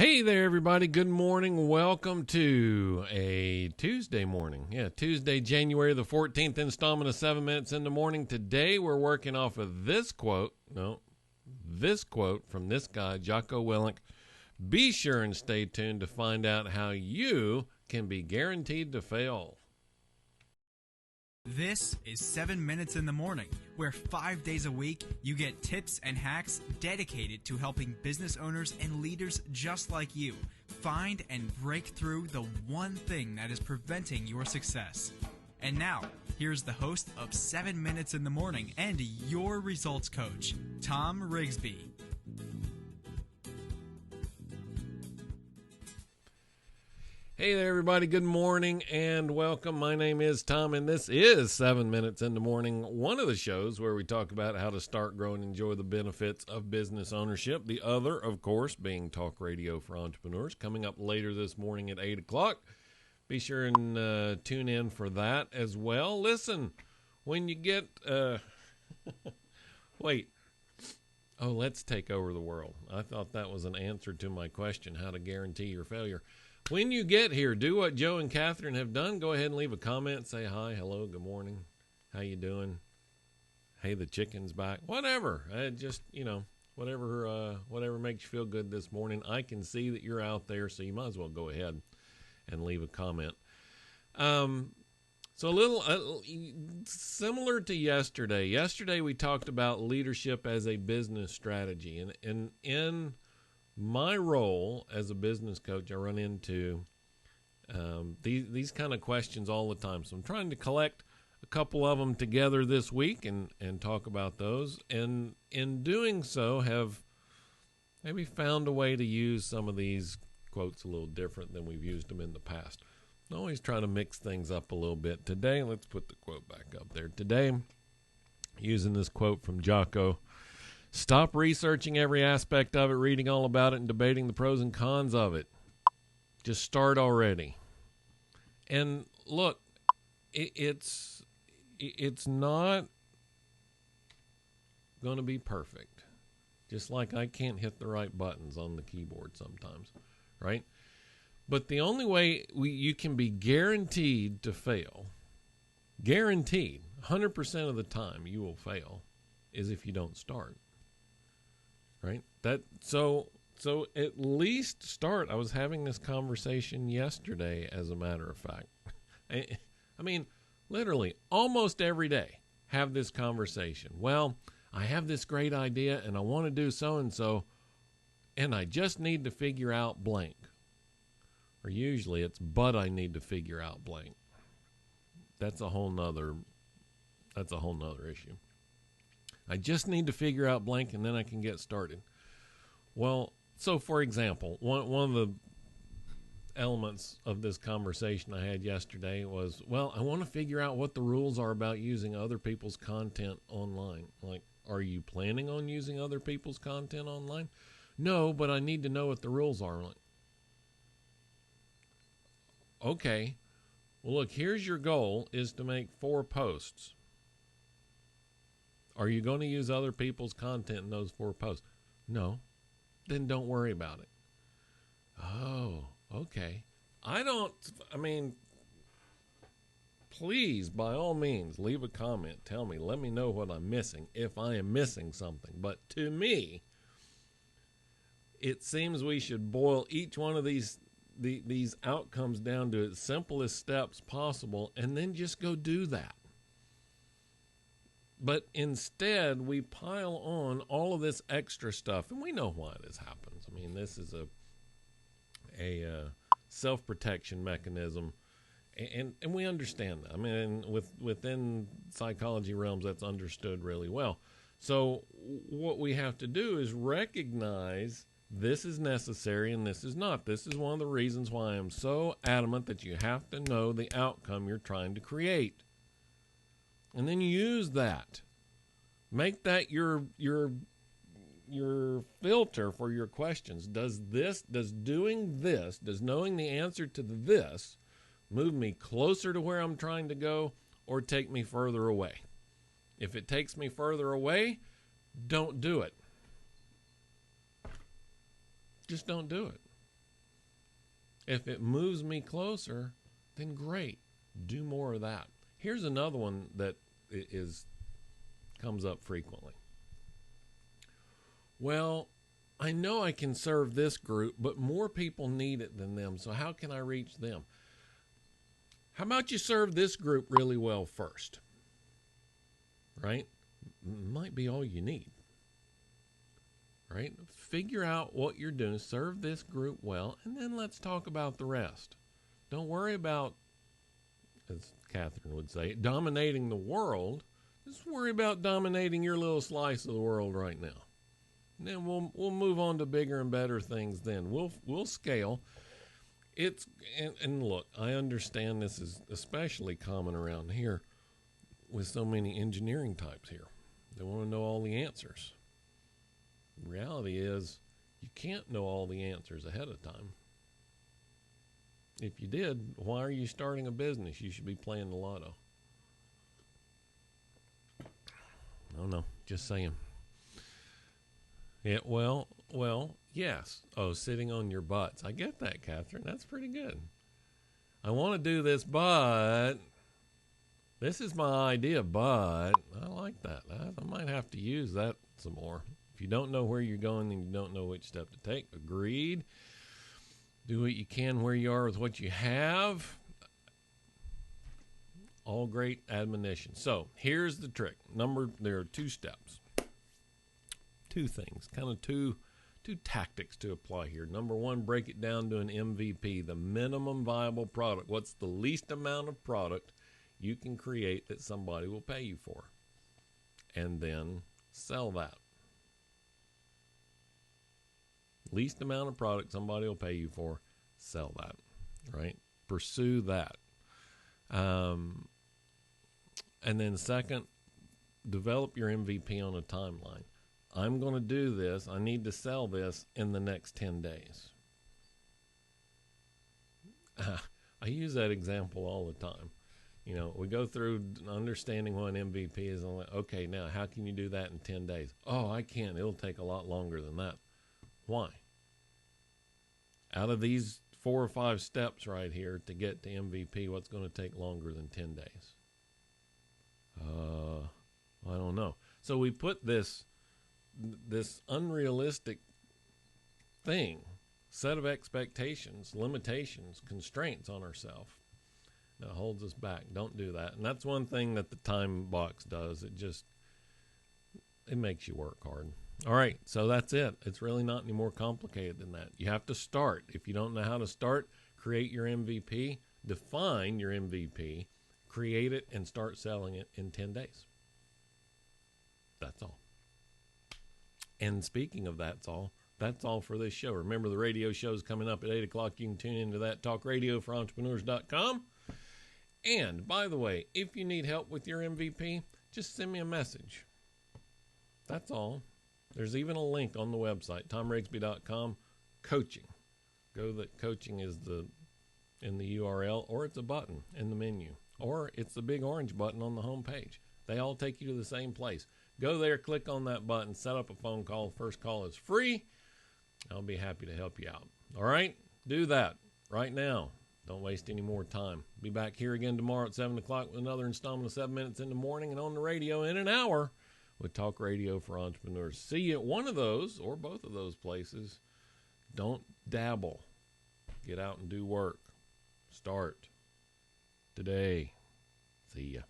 Hey there, everybody. Good morning. Welcome to a Tuesday morning. Tuesday, January the 14th installment of 7 Minutes in the Morning. Today, we're working off of this quote from this guy, Jocko Willink. Be sure and stay tuned to find out how you can be guaranteed to fail. This is 7 Minutes in the Morning, where 5 days a week you get tips and hacks dedicated to helping business owners and leaders just like you find and break through the one thing that is preventing your success. And now, here's the host of 7 Minutes in the Morning and your results coach, Thom Rigsby. Hey there, everybody. Good morning and welcome. My name is Thom, and this is 7 Minutes in the Morning, one of the shows where we talk about how to start, grow, and enjoy the benefits of business ownership. The other, of course, being talk radio for entrepreneurs, coming up later this morning at 8 o'clock. Be sure and tune in for that as well. Listen, when you get... let's take over the world. I thought that was an answer to my question, how to guarantee your failure. When you get here, do what Joe and Catherine have done. Go ahead and leave a comment. Say hi, hello, good morning. How you doing? Hey, the chicken's back. Whatever. Whatever makes you feel good this morning. I can see that you're out there, so you might as well go ahead and leave a comment. So a little similar to yesterday. Yesterday we talked about leadership as a business strategy, and in my role as a business coach, I run into these kind of questions all the time. So I'm trying to collect a couple of them together this week and talk about those. And in doing so, have maybe found a way to use some of these quotes a little different than we've used them in the past. I always try to mix things up a little bit. Today, let's put the quote back up there. Today, using this quote from Jocko. Stop researching every aspect of it, reading all about it, and debating the pros and cons of it. Just start already. And look, it's not going to be perfect. Just like I can't hit the right buttons on the keyboard sometimes, right? But the only way you can be guaranteed to fail, guaranteed, 100% of the time you will fail, is if you don't start. Right? So at least start. I was having this conversation yesterday, as a matter of fact. I mean, literally, almost every day, have this conversation. Well, I have this great idea, and I want to do so-and-so, and I just need to figure out blank. Or usually it's, but I need to figure out blank. That's a whole nother issue. I just need to figure out blank, and then I can get started. Well, so for example, one of the elements of this conversation I had yesterday was, well, I want to figure out what the rules are about using other people's content online. Like, are you planning on using other people's content online? No, but I need to know what the rules are. Like, okay, well, look, here's your goal, is to make 4 posts. Are you going to use other people's content in those 4 posts? No. Then don't worry about it. Oh, okay. Please, by all means, leave a comment. Tell me. Let me know what I'm missing, if I am missing something. But to me, it seems we should boil each one of these outcomes down to its simplest steps possible, and then just go do that. But instead, we pile on all of this extra stuff, and we know why this happens. I mean, this is a self-protection mechanism, and we understand that. I mean, within psychology realms, that's understood really well. So what we have to do is recognize this is necessary and this is not. This is one of the reasons why I'm so adamant that you have to know the outcome you're trying to create. And then use that. Make that your filter for your questions. Does knowing the answer to this move me closer to where I'm trying to go, or take me further away? If it takes me further away, don't do it. Just don't do it. If it moves me closer, then great. Do more of that. Here's another one that comes up frequently. Well, I know I can serve this group, but more people need it than them. So how can I reach them? How about you serve this group really well first? Right? Might be all you need. Right? Figure out what you're doing. Serve this group well, and then let's talk about the rest. Don't worry about, as Catherine would say, dominating the world. Just worry about dominating your little slice of the world right now. And then we'll move on to bigger and better things then. We'll scale. And look, I understand this is especially common around here with so many engineering types here. They want to know all the answers. The reality is you can't know all the answers ahead of time. If you did, why are you starting a business? You should be playing the lotto. No, just saying. Yeah, well, yes. Oh, sitting on your butts. I get that, Catherine. That's pretty good. I want to do this, but this is my idea, but I like that. I might have to use that some more. If you don't know where you're going and you don't know which step to take, agreed. Do what you can where you are with what you have. All great admonition. So here's the trick. There are 2 steps. 2 things, kind of two tactics to apply here. Number 1, break it down to an MVP, the minimum viable product. What's the least amount of product you can create that somebody will pay you for? And then sell that. Least amount of product somebody will pay you for, sell that, right? Pursue that. And then second, develop your MVP on a timeline. I'm going to do this. I need to sell this in the next 10 days. I use that example all the time. You know, we go through understanding what an MVP is. I'm like, okay, now how can you do that in 10 days? Oh, I can't. It'll take a lot longer than that. Why? Out of these 4 or 5 steps right here to get to MVP, what's going to take longer than 10 days? I don't know. So we put this unrealistic set of expectations, limitations, constraints on ourselves that holds us back. Don't do that. And that's one thing that the time box does. It makes you work hard. All right, so that's it. It's really not any more complicated than that. You have to start. If you don't know how to start, create your MVP, define your MVP, create it, and start selling it in 10 days. That's all. And speaking of that's all for this show. Remember, the radio show is coming up at 8 o'clock. You can tune into that, talkradioforentrepreneurs.com. And, by the way, if you need help with your MVP, just send me a message. That's all. There's even a link on the website, thomrigsby.com, coaching. Coaching is in the URL, or it's a button in the menu, or it's the big orange button on the home page. They all take you to the same place. Go there, click on that button, set up a phone call. First call is free. I'll be happy to help you out. All right? Do that right now. Don't waste any more time. Be back here again tomorrow at 7 o'clock with another installment of 7 Minutes in the Morning, and on the radio in an hour with Talk Radio for Entrepreneurs. See you at one of those or both of those places. Don't dabble. Get out and do work. Start today. See ya.